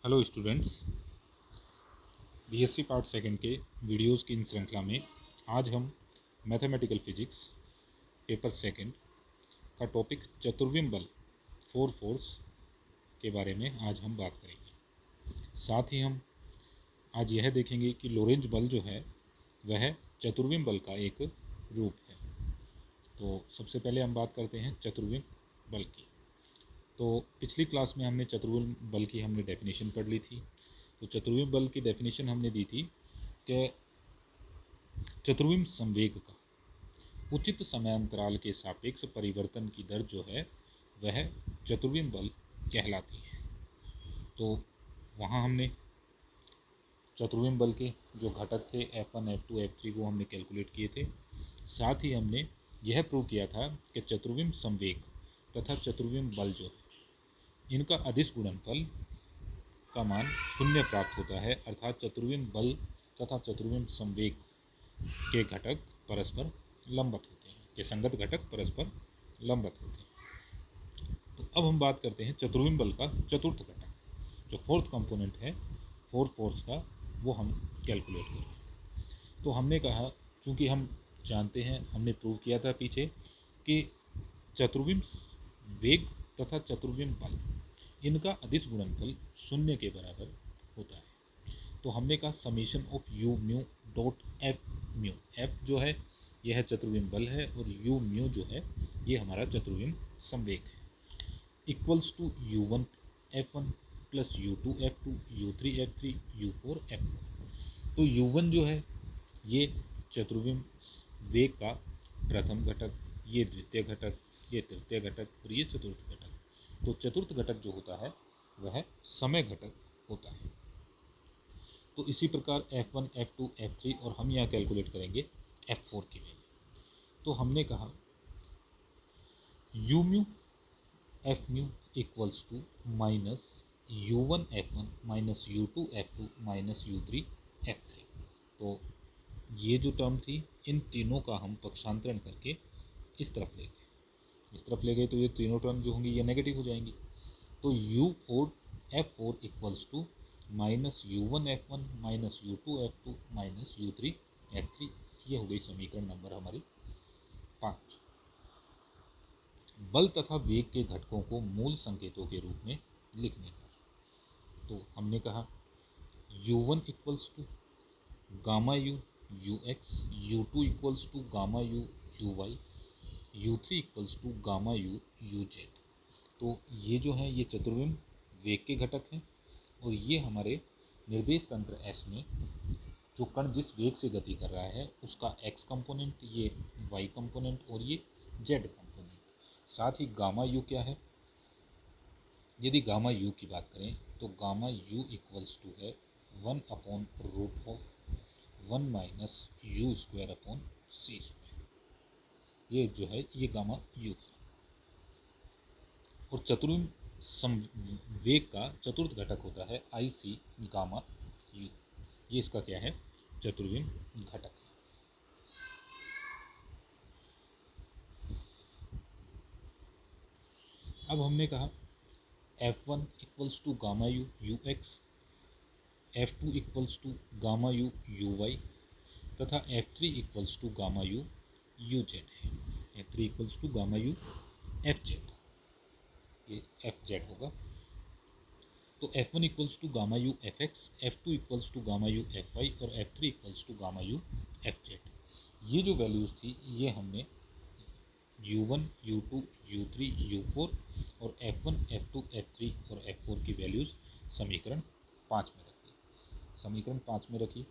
Hello students, BSc part second के videos की इन श्रृंखला में आज हम मैथमेटिकल फिजिक्स पेपर सेकंड का टॉपिक चतुर्विम बल फोर फोर्स के बारे में आज हम बात करेंगे। साथ ही हम आज यह देखेंगे कि लोरेंज बल जो है वह चतुर्विम बल का एक रूप है। तो सबसे पहले हम बात करते हैं चतुर्विम बल की। तो पिछली क्लास में हमने चतुर्विम बल की हमने डेफिनेशन पढ़ ली थी। तो चतुर्विम बल की डेफिनेशन हमने दी थी कि चतुर्विम संवेग का उचित समयांतराल के सापेक्ष परिवर्तन की दर जो है वह चतुर्विम बल कहलाती है। तो वहाँ हमने चतुर्विम बल के जो घटक थे F1, F2, F3 वो हमने कैलकुलेट किए थे। साथ ही हमने यह प्रूव किया था कि चतुर्विम संवेग तथा चतुर्विम बल जो है इनका अदिश गुणनफल का मान शून्य प्राप्त होता है, अर्थात चतुर्विम बल तथा चतुर्विम संवेग के घटक परस्पर लंबवत होते हैं, के संगत घटक परस्पर लंबवत होते हैं। तो अब हम बात करते हैं चतुर्विम बल का चतुर्थ घटक, जो फोर्थ कंपोनेंट है फोर फोर्स का, वो हम कैलकुलेट करें। तो हमने कहा, चूँकि हम जानते हैं, हमने प्रूव किया था पीछे कि चतुर्विम वेग तथा चतुर्विम बल इनका अदिश गुणनफल शून्य के बराबर होता है। तो हमने कहा summation of you mu dot F mu, F जो है यह है चतुर्विम बल है और यू म्यू जो है ये हमारा चतुर्विम संवेग है, equals to u1 f1 plus u2 f2 u3 f3 u4 f4। तो u1 जो है ये चतुर्विम वेग का प्रथम घटक, ये द्वितीय घटक, ये तृतीय घटक और ये चतुर्थ घटक। तो चतुर्थ घटक जो होता है वह समय घटक होता है। तो इसी प्रकार F1, F2, F3 और हम यहाँ कैलकुलेट करेंगे F4 की वैल्यू। तो हमने कहा u mu F mu equals to minus u1 f1 minus u2 f2 minus u3 f3। तो ये जो टर्म थी इन तीनों का हम पक्षांतरण करके इस तरफ ले गए, इस तरफ ले गए तो ये तीनों टर्म जो होंगी ये नेगेटिव हो जाएंगी। तो u4 f4 equals to minus u1 f1 minus u2 f2 minus u3 f3। ये हो गई समीकरण नंबर हमारी 5। बल तथा वेग के घटकों को मूल संकेतों के रूप में लिखने पर, तो हमने कहा u1 equals to gamma U U X, u2 equals to gamma U U Y, u3 equals to gamma U U Z. तो ये जो है ये चतुर्विम वेग के घटक हैं और ये हमारे निर्देश तंत्र S में जो कण जिस वेग से गति कर रहा है उसका x कंपोनेंट, ये y कंपोनेंट और ये z कंपोनेंट। साथ ही गामा यू क्या है, यदि गामा यू की बात करें तो गामा यू इक्वल्स टू है 1 upon root of 1 minus U square upon C square. ये जो है ये गामा यू है। और चतुर्विम वेग का चतुर्थ घटक होता है आई सी गामा यू, ये इसका क्या है चतुर्विम घटक है। अब हमने कहा F1 equals to gamma U U X, F2 equals to gamma U U Y तथा F3 equals to gamma U U Z है। F3 equals to gamma U F Z, ये एफ जेड होगा। तो F1 equals to gamma U F X, F2 equals to gamma U F Y और F3 equals to gamma U F Z. ये जो values थी ये हमने u1, u2, u3, u4 और f1, f2, f3 और f4 की वैल्यूज़ समीकरण 5 में रख दी। समीकरण 5 में रखी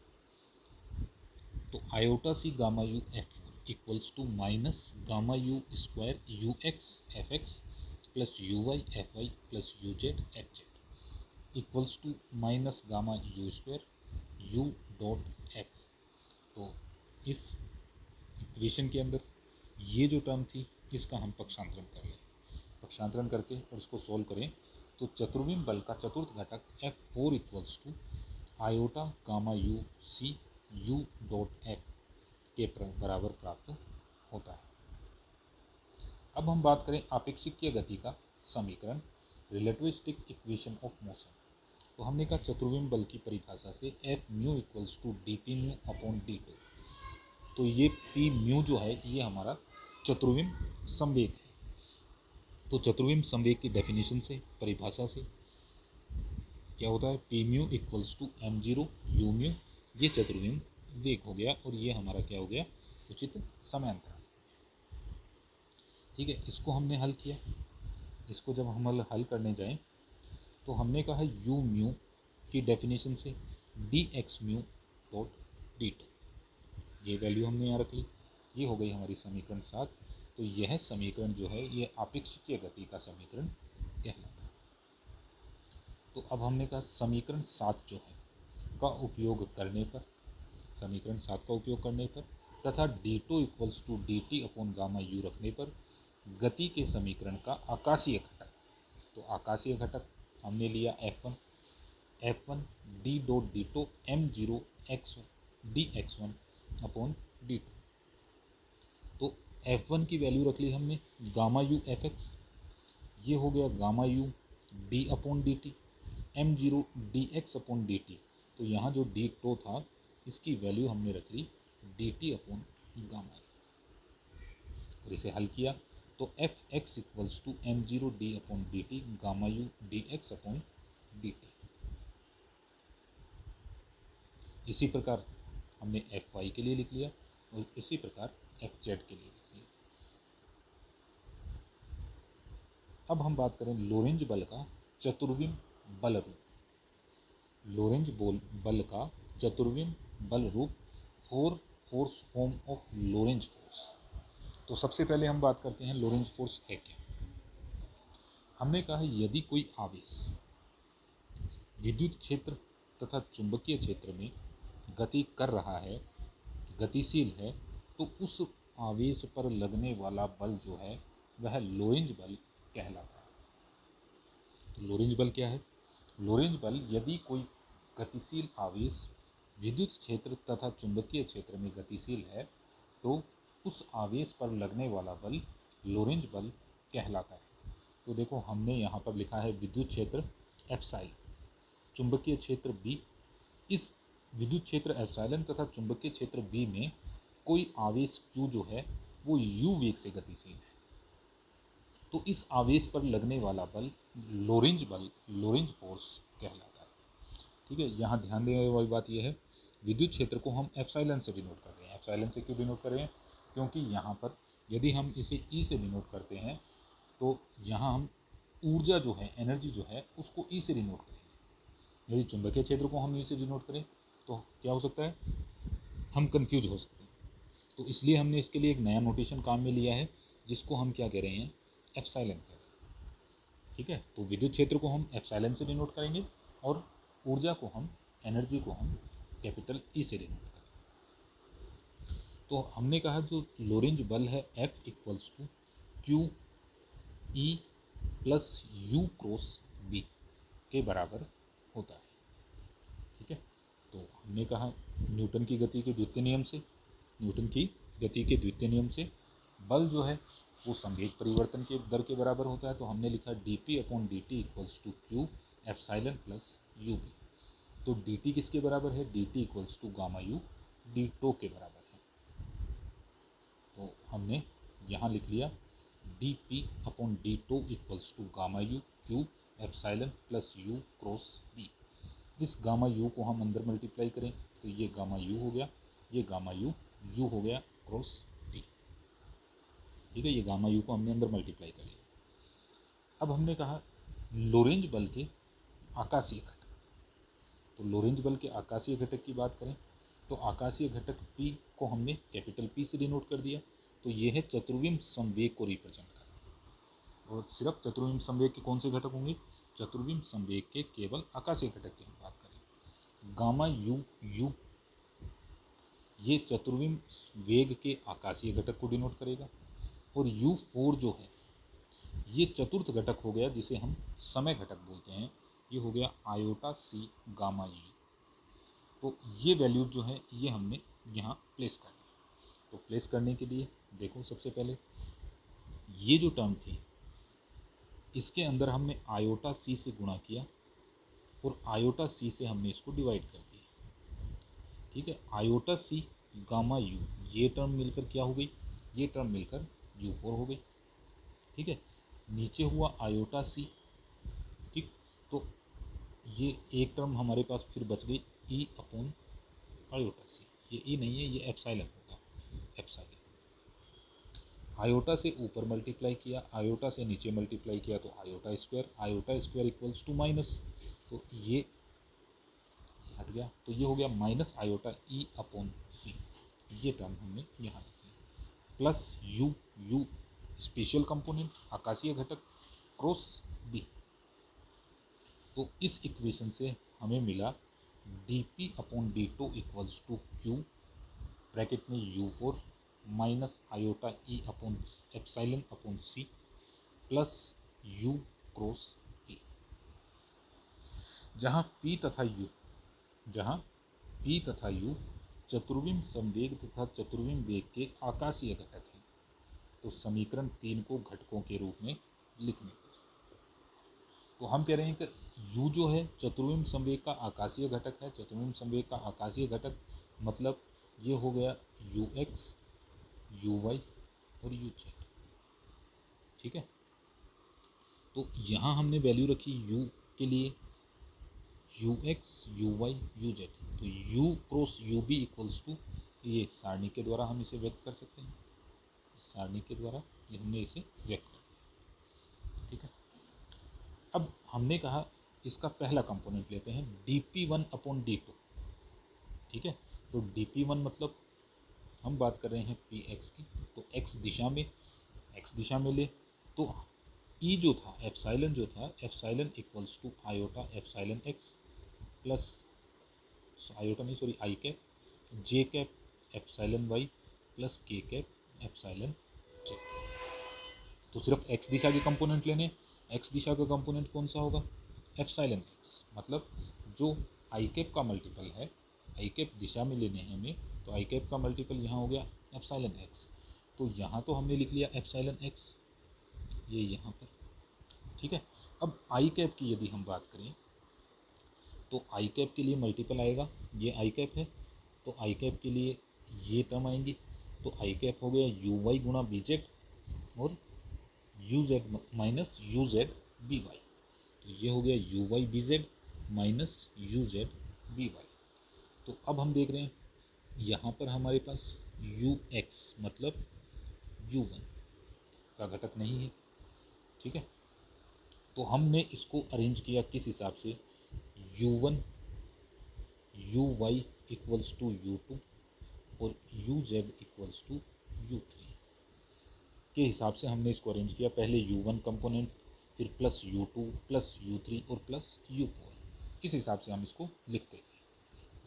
तो iota C gamma U f4 equals to minus gamma U square U X F X plus you Y F Y plus U Z F Z equals to minus gamma U square U dot F. तो इस equation के अंदर ये जो term थी इसका हम पक्षांतरण कर लें, पक्षांतरण करके और इसको सोल्व करें तो चतुर्विम बल का चतुर्थ घटक F4 equals to iota gamma U C U dot F के बराबर प्राप्त होता है। अब हम बात करें आपेक्षिकीय गति का समीकरण, रिलेटिविस्टिक इक्वेशन ऑफ मोशन। तो हमने कहा चतुर्विम बल की परिभाषा से F mu equals to D P mu upon D tau. तो ये पी म्यू जो है ये हमारा चतुर्विम संवेग है। तो चतुर्विम संवेग की डेफिनेशन से, परिभाषा से क्या होता है, P mu equals to M zero U mu, ये चतुर्विम वेग हो गया और ये हमारा क्या हो गया, उचित समयांतराल। ठीक है, इसको हमने हल किया। इसको जब हम हल करने जाएं तो हमने कहा यू म्यू की डेफिनेशन से D X mu dot D tau, ये वैल्यू हमने यहाँ रख ली। ये हो गई हमारी समीकरण 7। तो यह समीकरण जो है ये आपेक्षिकीय गति का समीकरण कहलाता है। तो अब हमने कहा समीकरण 7 जो है का उपयोग करने पर, समीकरण 7 का उपयोग करने पर तथा D tau equals to D T upon gamma U रखने पर गति के समीकरण का आकाशीय घटक, तो आकाशीय घटक हमने लिया F1 D dot D tau M zero X D X one upon D tau. तो F1 की वैल्यू रख ली हमने गामा यू एफ एक्स, ये हो गया gamma U D upon D T M zero D X upon D T. तो यहाँ जो डी टो था इसकी वैल्यू हमने रख ली D T upon gamma U और इसे हल किया। तो F X equals to M zero D upon D T gamma U D X upon D T. इसी प्रकार हमने एफ वाई के लिए लिख लिया और इसी प्रकार एफ जेड के लिए लिख लिया। अब हम बात करें लोरेंज बल का चतुर्विम बल रूप। लोरेंज बल का चतुर्विम बल रूप, four force form of Lorentz force. तो सबसे पहले हम बात करते हैं लोरेंज फोर्स है क्या। हमने कहा यदि कोई आवेश विद्युत क्षेत्र तथा चुंबकीय क्षेत्र में गति कर रहा है, गतिशील है, तो उस आवेश पर लगने वाला बल जो है वह लोरेंज बल कहलाता है। तो लोरेंज बल क्या है? लोरेंज बल यदि कोई गतिशील आवेश विद्युत क्षेत्र तथा चुंबकीय क्षेत्र में गतिशील है तो उस आवेश पर लगने वाला बल लोरेंज बल कहलाता है। तो देखो हमने यहाँ पर लिखा है विद्युत क्षेत्र एप्साइलन, चुंबकीय क्षेत्र बी। इस विद्युत क्षेत्र एप्साइलन तथा चुंबकीय क्षेत्र बी में कोई आवेश Q जो है वो U वेग से गतिशील है, तो इस आवेश पर लगने वाला बल लोरेंज बल, लोरेंज फोर्स कहलाता है। ठीक है, यहाँ ध्यान देने वाली बात यह है विद्युत क्षेत्र को हम एप्साइलन से डिनोट कर रहे हैं। एप्साइलन से क्यों डिनोट कर रहे हैं? क्योंकि यहाँ पर यदि हम इसे E से डिनोट करते हैं तो यहाँ हम ऊर्जा जो है, एनर्जी जो है, उसको E से डिनोट करेंगे। यदि चुंबकीय क्षेत्र को हम E से डिनोट करें तो क्या हो सकता है, हम कंफ्यूज हो सकते हैं। तो इसलिए हमने इसके लिए एक नया नोटेशन काम में लिया है जिसको हम क्या कह रहे हैं, एप्साइलन कह रहे हैं। ठीक है, तो विद्युत क्षेत्र को हम एप्साइलन से डिनोट करेंगे और ऊर्जा को हम, एनर्जी को हम कैपिटल E से डिनोट करेंगे। तो हमने कहा जो लोरेंज बल है F equals to Q E plus U cross B के बराबर होता है। ठीक है, तो हमने कहा न्यूटन की गति के द्वितीय नियम से, न्यूटन की गति के द्वितीय नियम से बल जो है वो संवेग परिवर्तन के दर के बराबर होता है। तो हमने लिखा D P upon D T equals to Q epsilon plus U B. तो डी टी किसके बराबर है? D T equals to gamma U D tau के बराबर है। तो हमने यहाँ लिख लिया D P upon D tau equals to gamma U Q epsilon plus U cross B. इस गामा यू को हम अंदर मल्टीप्लाई करें तो ये गामा यू हो गया, ये गामा यू हो गया क्रॉस बी। ठीक है, ये गामा यू को हमने अंदर मल्टीप्लाई कर लिया। अब हमने कहा लोरेंज बल के आकाशीय घटक। तो लोरेंज बल के आकाशीय घटक की बात करें तो आकाशीय घटक P को हमने कैपिटल P से डिनोट कर दिया। तो ये है चतुर्विम संवेग को रिप्रेजेंट करना। और सिर्फ चतुर्विम संवेग के कौन से घटक होंगे? चतुर्विम संवेग के केवल आकाशीय घटक की हम बात करें। गामा यू ये चतुर्विम वेग के आकाशीय घटक को डिनोट करेगा और U4 जो है ये चतुर्थ घटक हो गया जिसे हम समय घटक बोलते हैं। ये हो गया आयोटा सी गामा यू। तो ये वैल्यू जो है ये हमने यहाँ प्लेस कर दी। तो प्लेस करने के लिए देखो सबसे पहले ये जो टर्म थी इसके अंदर हमने आयोटा सी से गुणा किया और आयोटा सी से हमने इसको डिवाइड कर दिया। ठीक है, आयोटा सी गामा यू, ये टर्म मिलकर क्या हो गई, ये टर्म मिलकर U4 हो गई। ठीक है, नीचे हुआ आयोटा सी। ठीक, तो ये एक टर्म हमारे पास फिर बच गई ई अपॉन आयोटा सी। ये ई नहीं है, ये एप्साइलन होगा, एप्साइलन। आयोटा से ऊपर मल्टीप्लाई किया, आयोटा से नीचे मल्टीप्लाई किया तो iota square equals to minus, तो ये हट गया, तो ये हो गया minus iota E upon C. ये टर्म हमने यहाँ लिख लिया, plus U, U special component आकाशीय घटक क्रॉस बी। तो इस इक्वेशन से हमें मिला D P upon D tau equals to Q bracket में U4 minus iota E upon epsilon upon सी प्लस यू क्रॉस पी, जहाँ P तथा U चतुर्विम संवेग तथा चतुर्विम वेग के आकाशीय घटक हैं। तो समीकरण 3 को घटकों के रूप में लिखने पर, तो हम कह रहे हैं कि U जो है चतुर्विम संवेग का आकाशीय घटक है। चतुर्विम संवेग का आकाशीय घटक मतलब ये हो गया UX, UY और UZ। ठीक है, तो यहाँ हमने वैल्यू रखी U के लिए UX, UY, UZ। तो U cross UB equals to, ये सारणी के द्वारा हम इसे व्यक्त कर सकते हैं, सारणी के द्वारा ये हमने इसे व्यक्त कर दिया। ठीक है, अब हमने कहा इसका पहला कंपोनेंट लेते हैं dp1 अपॉन d2। ठीक है, तो dp1 मतलब हम बात कर रहे हैं px की, तो x दिशा में ले, तो ई जो था, एप्साइलन जो था, epsilon equals to iota epsilon x plus iota नहीं sorry i cap, j cap epsilon y plus के कैप एप्साइलन z। तो सिर्फ x दिशा के कंपोनेंट लेने, x दिशा का कंपोनेंट कौन सा होगा, एप्साइलन x, मतलब जो आई कैप का मल्टीपल है, आई कैप दिशा में लेने हैं हमें, तो आई कैप का मल्टीपल यहाँ हो गया एप्साइलन x। तो यहाँ तो हमने लिख लिया एप्साइलन x, ये यहाँ पर। ठीक है, अब आई कैप की यदि हम बात करें तो आई कैप के लिए मल्टीपल आएगा, ये आई कैप है, तो आई कैप के लिए ये टर्म आएंगी, तो आई कैप हो गया यू वाई गुणा बी जेड और U Z minus U Z B Y. तो ये हो गया U Y B Z minus U Z B Y. तो अब हम देख रहे हैं यहाँ पर हमारे पास यू एक्स मतलब यू वन का घटक नहीं है। ठीक है, तो हमने इसको अरेंज किया किस हिसाब से, u1 uy equals to u2 और uz इक्वल्स टू u3 के हिसाब से हमने इसको अरेंज किया। पहले u1 कंपोनेंट, फिर प्लस u2 प्लस u3 और प्लस u4, इस हिसाब से हम इसको लिखते हैं।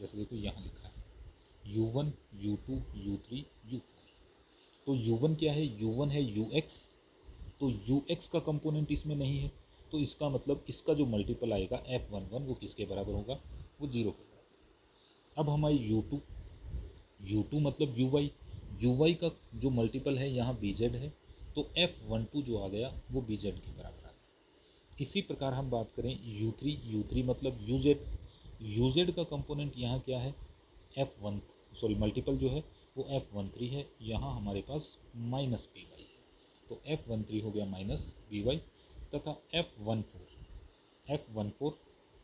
जैसे देखो यहाँ लिखा है u1 u2 u3 u4। तो u1 क्या है, u1 है ux, तो ux का कंपोनेंट इसमें नहीं है, तो इसका मतलब इसका जो मल्टीपल आएगा f11 वो किसके बराबर होगा, वो 0 के बराबर। अब हमारी u2 मतलब uy का जो मल्टीपल है यहाँ bz है, तो f12 जो आ गया वो bz के बराबर आ गया। इसी प्रकार हम बात करें u3 मतलब uz का कंपोनेंट यहाँ क्या है, मल्टीपल जो है वो f13 है, यहाँ हमारे पास माइनस by है, तो f13 हो गया माइनस by तथा f14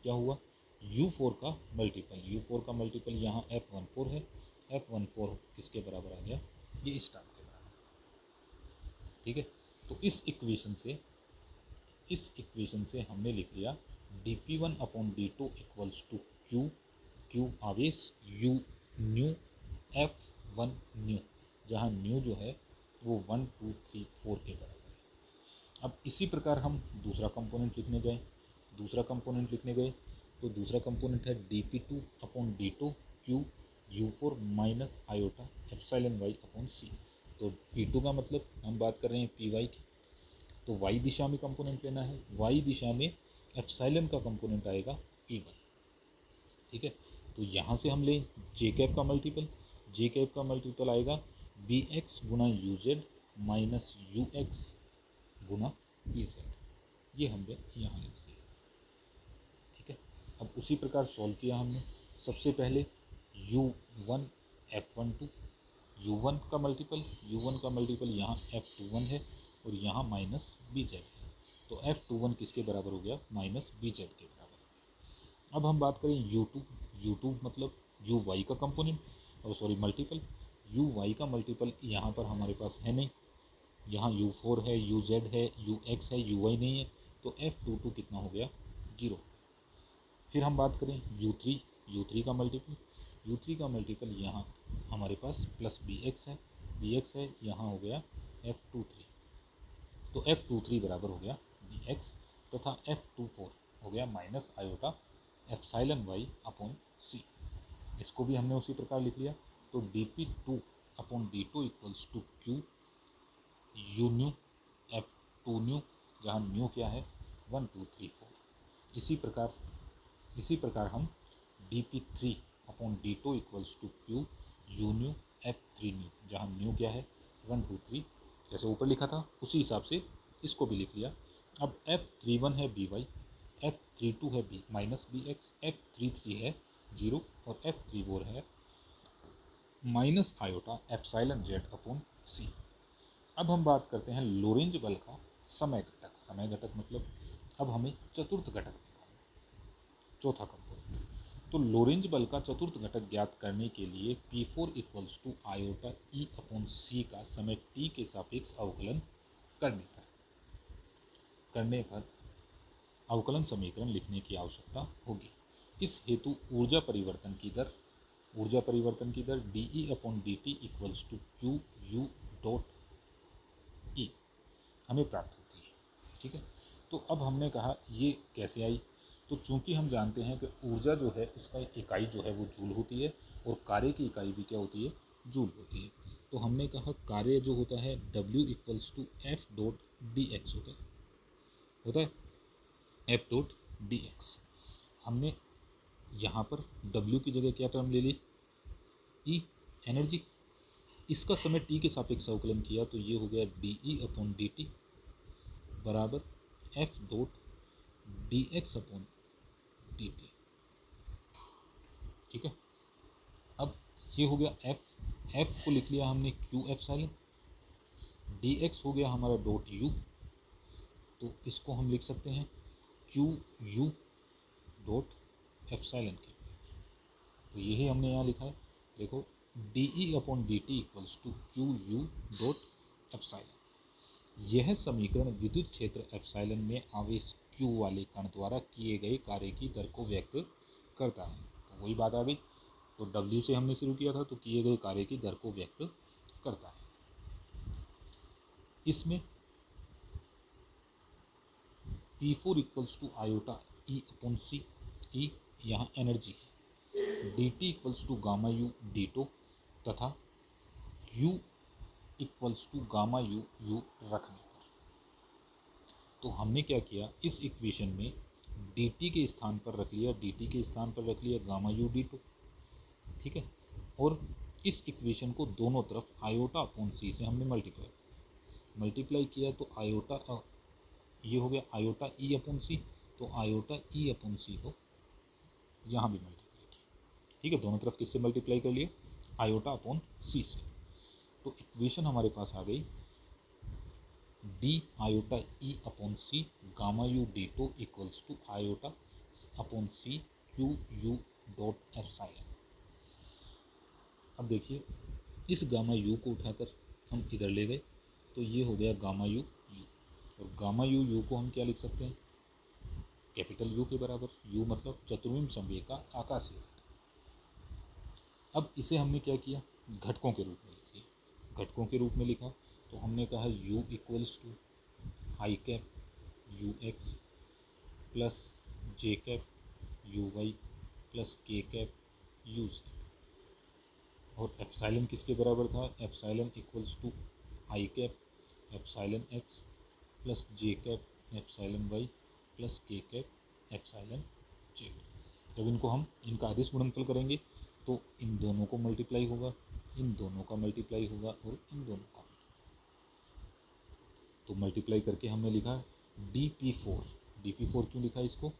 क्या हुआ, u4 का मल्टीपल यहाँ f14 है, f14 किसके बराबर आ गया, ये इस टर्म के बराबर। ठीक है, तो इस इक्वेशन से हमने लिख लिया dp1 upon d2 equals to q आवेश u न्यू f1 न्यू, जहाँ न्यू जो है वो 1 2 3 4 के बराबर है। अब इसी प्रकार हम दूसरा कंपोनेंट लिखने गए, तो दूसरा कंपोनेंट है dp2 upon d2 q u4 minus iota epsilon y upon c. तो p2 का मतलब हम बात कर रहे हैं py की, तो y दिशा में कंपोनेंट लेना है, y दिशा में एप्साइलन का कंपोनेंट आएगा py। ठीक है, तो यहाँ से हम लें जे कैप का मल्टीपल आएगा bx गुना uz माइनस ux गुना bz, ये हमने यहाँ लिख दिया। ठीक है, अब उसी प्रकार सॉल्व किया हमने। सबसे पहले u1 f12, u1 का मल्टीपल यहाँ f21 है और यहाँ माइनस bz है, तो f21 किसके बराबर हो गया, माइनस bz के बराबर। अब हम बात करें u2 मतलब uy का कंपोनेंट, और सॉरी मल्टीपल, uy का मल्टीपल यहाँ पर हमारे पास है नहीं, यहाँ u4 है, uz है, ux है, uy नहीं है, तो f22 कितना हो गया, 0। फिर हम बात करें u3 का मल्टीपल यहाँ हमारे पास प्लस bx है, यहाँ हो गया f23, तो f23 बराबर हो गया bx, तथा f24 हो गया minus iota epsilon y upon c। इसको भी हमने उसी प्रकार लिख लिया, तो dp2 upon d2 equals to q u nu f2 nu, जहाँ न्यू क्या है 1 2 3 4। इसी प्रकार हम dp3 upon d2 equals to q u nu f3 nu, जहाँ न्यू क्या है 1 2 3, जैसे ऊपर लिखा था उसी हिसाब से इसको भी लिख लिया। अब f31 है by, f32 है b माइनस bx, f33 है 0 और f34 है minus iota epsilon z upon c। अब हम बात करते हैं लोरेंज बल का समय घटक मतलब अब हमें चतुर्थ घटक निकालना, चौथा कंपोनेंट। तो लोरेंज बल का चतुर्थ घटक ज्ञात करने के लिए P4 equals to iota E upon C का समय t के सापेक्ष अवकलन करने पर अवकलन समीकरण लिखने की आवश्यकता होगी। इस हेतु ऊर्जा परिवर्तन की दर dE upon dt equals to Q U dot E हमें प्राप्त होती है, ठीक है। तो अब हमने कहा ये कैसे आई, तो चूंकि हम जानते हैं कि ऊर्जा जो है उसका इकाई जो है वो जूल होती है और कार्य की इकाई भी क्या होती है, जूल होती है। तो हमने कहा कार्य जो होता है W equals to F dot D X होता है एफ डॉट डी एक्स। हमने यहाँ पर W की जगह क्या टर्म ले ली, E एनर्जी। इसका समय t के सापेक्ष अवकलन किया तो ये हो गया dE अपॉन dt बराबर f dot dx upon dt, ठीक है। अब ये हो गया f को लिख लिया हमने q एप्सिलॉन, dx हो गया हमारा डॉट u, तो इसको हम लिख सकते हैं q u डॉट एप्सिलॉन के, तो यही हमने यहाँ लिखा है। देखो dE upon dt equals to Q U dot epsilon. यह समीकरण विद्युत क्षेत्र एप्सिलॉन में आवेश q वाले कण द्वारा किए गए कार्य की दर को व्यक्त करता है। तो वही बात आ गई, तो W से हमने शुरू किया था, तो किए गए कार्य की दर को व्यक्त करता है। इसमें P4 equals to iota E upon C, E यहाँ एनर्जी है, dt equals to gamma U D tau तथा u equals to gamma U रखने पर। तो हमने क्या किया, इस इक्वेशन में dt के स्थान पर रख लिया गामा यू डीटो, ठीक है। और इस इक्वेशन को दोनों तरफ आयोटा अपॉन सी से हमने मल्टीप्लाई किया, तो आयोटा ये हो गया आयोटा ई अपॉन सी, तो आयोटा ई अपॉन सी को यहाँ भी मल्टीप्लाई किया, ठीक है। दोनों तरफ किससे मल्टीप्लाई कर लिए, आयोटा अपॉन सी से। तो इक्वेशन हमारे पास आ गई D iota E upon C gamma U D tau equals to iota upon C Q U dot epsilon. अब देखिए इस गामा यू को उठाकर हम इधर ले गए, तो ये हो गया गामा यू, और गामा यू को हम क्या लिख सकते हैं, कैपिटल यू के बराबर, यू मतलब चतुर्विम संवेग का आकाशीय। अब इसे हमने क्या किया, घटकों के रूप में लिख लिया। घटकों के रूप में लिखा तो हमने कहा u equals to I cap U X plus J cap U Y plus के कैप यू जेड, और एप्सिलॉन किसके बराबर था, epsilon equals to I cap epsilon X plus J cap epsilon Y plus के कैप एप्सिलॉन जेड। जब इनका अदिश गुणनफल करेंगे तो इन दोनों को मल्टीप्लाई होगा, इन दोनों का मल्टीप्लाई होगा और इन दोनों का, तो मल्टीप्लाई करके हमने लिखा dp4 क्यों लिखा इसको,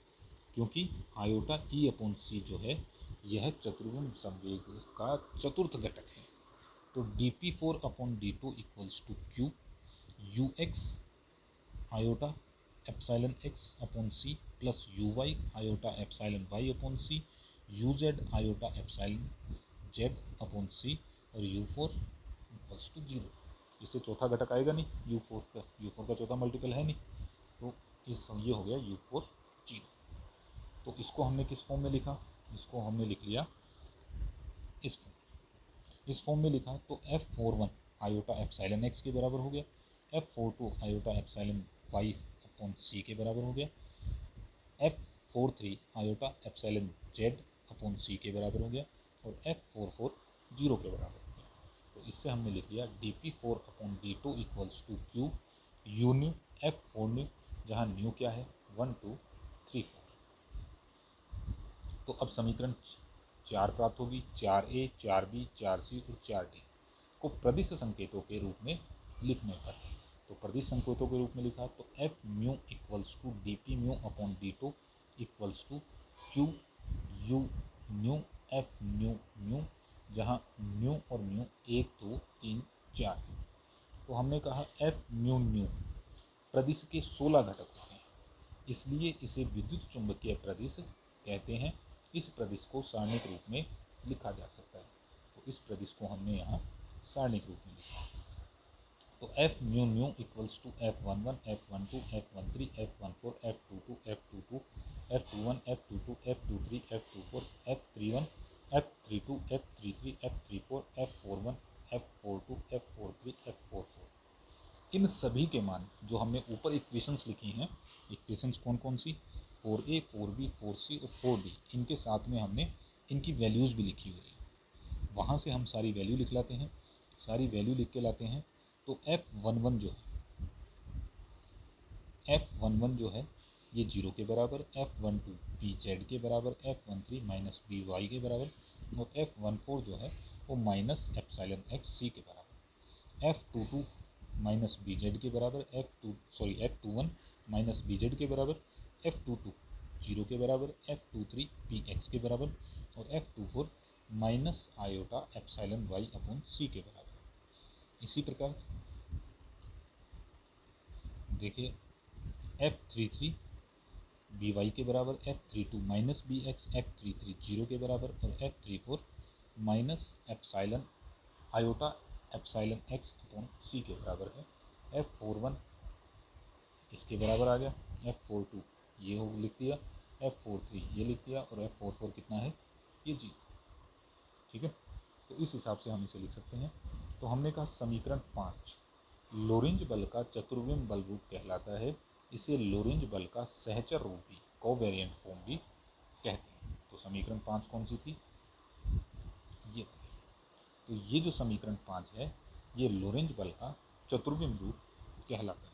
क्योंकि आयोटा ई अपॉन सी जो है यह चतुर्विम संवेग का चतुर्थ घटक है। तो dp4 upon d2 equals to q u x iota epsilon x upon C plus you y iota epsilon y upon c u z iota epsilon z upon c और u4 इक्वल्स टू 0। इससे चौथा घटक आएगा नहीं, u4 का चौथा multiple है नहीं, तो ये हो गया u4 0। तो इसको हमने किस फॉर्म में लिखा, इसको हमने लिख लिया इस फॉर्म में लिखा। तो f41 आयोटा एप्साइलन x के बराबर हो गया, f42 iota epsilon y upon c के बराबर हो गया, f43 iota epsilon z upon c के बराबर हो गया और f44 0 के बराबर हो गया। तो इससे हमने लिख लिया dp4 upon d2 equals to q U nu f4 nu, जहाँ न्यू क्या है 1 2 3 4। तो अब समीकरण 4 प्राप्त होगी। 4a 4b 4c और 4d को प्रदिश संकेतों के रूप में लिखने पर, तो प्रदिश संकेतों के रूप में लिखा तो f mu equals to dp mu upon d2 equals to q u mu f mu mu, जहाँ म्यू और म्यू 1 2 3 4 है। तो हमने कहा f म्यू म्यू प्रदिश के 16 घटक होते हैं, इसलिए इसे विद्युत चुंबकीय प्रदिश कहते हैं। इस प्रदिश को सारणिक रूप में लिखा जा सकता है। तो इस प्रदिश को हमने यहाँ सारणिक रूप में लिखा। तो f mu mu equals to f11 f12 f13 f14 f22 f22 f21 f22 f23 f24 f31 f32 f33 f34 f41 f42 f43 f44। इन सभी के मान जो हमने ऊपर इक्वेशंस लिखी हैं, इक्वेशंस कौन कौन सी 4a 4b 4c और 4d, इनके साथ में हमने इनकी वैल्यूज़ भी लिखी हुई है। वहाँ से हम सारी वैल्यू लिख लाते हैं, सारी वैल्यू लिख के लाते हैं। तो f11 जो है ये 0 के बराबर, f12 bz के बराबर, f13 माइनस by के बराबर और f14 जो है वो माइनस एप्साइलन x c के बराबर, f22 माइनस bz के बराबर, f21 माइनस bz के बराबर, f22 0 के बराबर, f23 px के बराबर और f24 minus iota epsilon y upon c के बराबर। इसी प्रकार देखिए f33 by के बराबर, f32 माइनस bx, f33 0 के बराबर और f34 minus epsilon iota epsilon x upon c के बराबर है। f41 इसके बराबर आ गया, f42 ये हो लिख दिया, f43 ये लिख दिया और f44 कितना है ये 0। ठीक है, तो इस हिसाब से हम इसे लिख सकते हैं। तो हमने कहा समीकरण 5 लोरेंज बल का चतुर्विम बल रूप कहलाता है। इसे लोरेंज बल का सहचर रूप भी कोवेरिएंट फॉर्म भी कहते हैं। तो समीकरण 5 कौन सी थी ये, तो ये जो समीकरण 5 है ये लोरेंज बल का चतुर्विम रूप कहलाता है।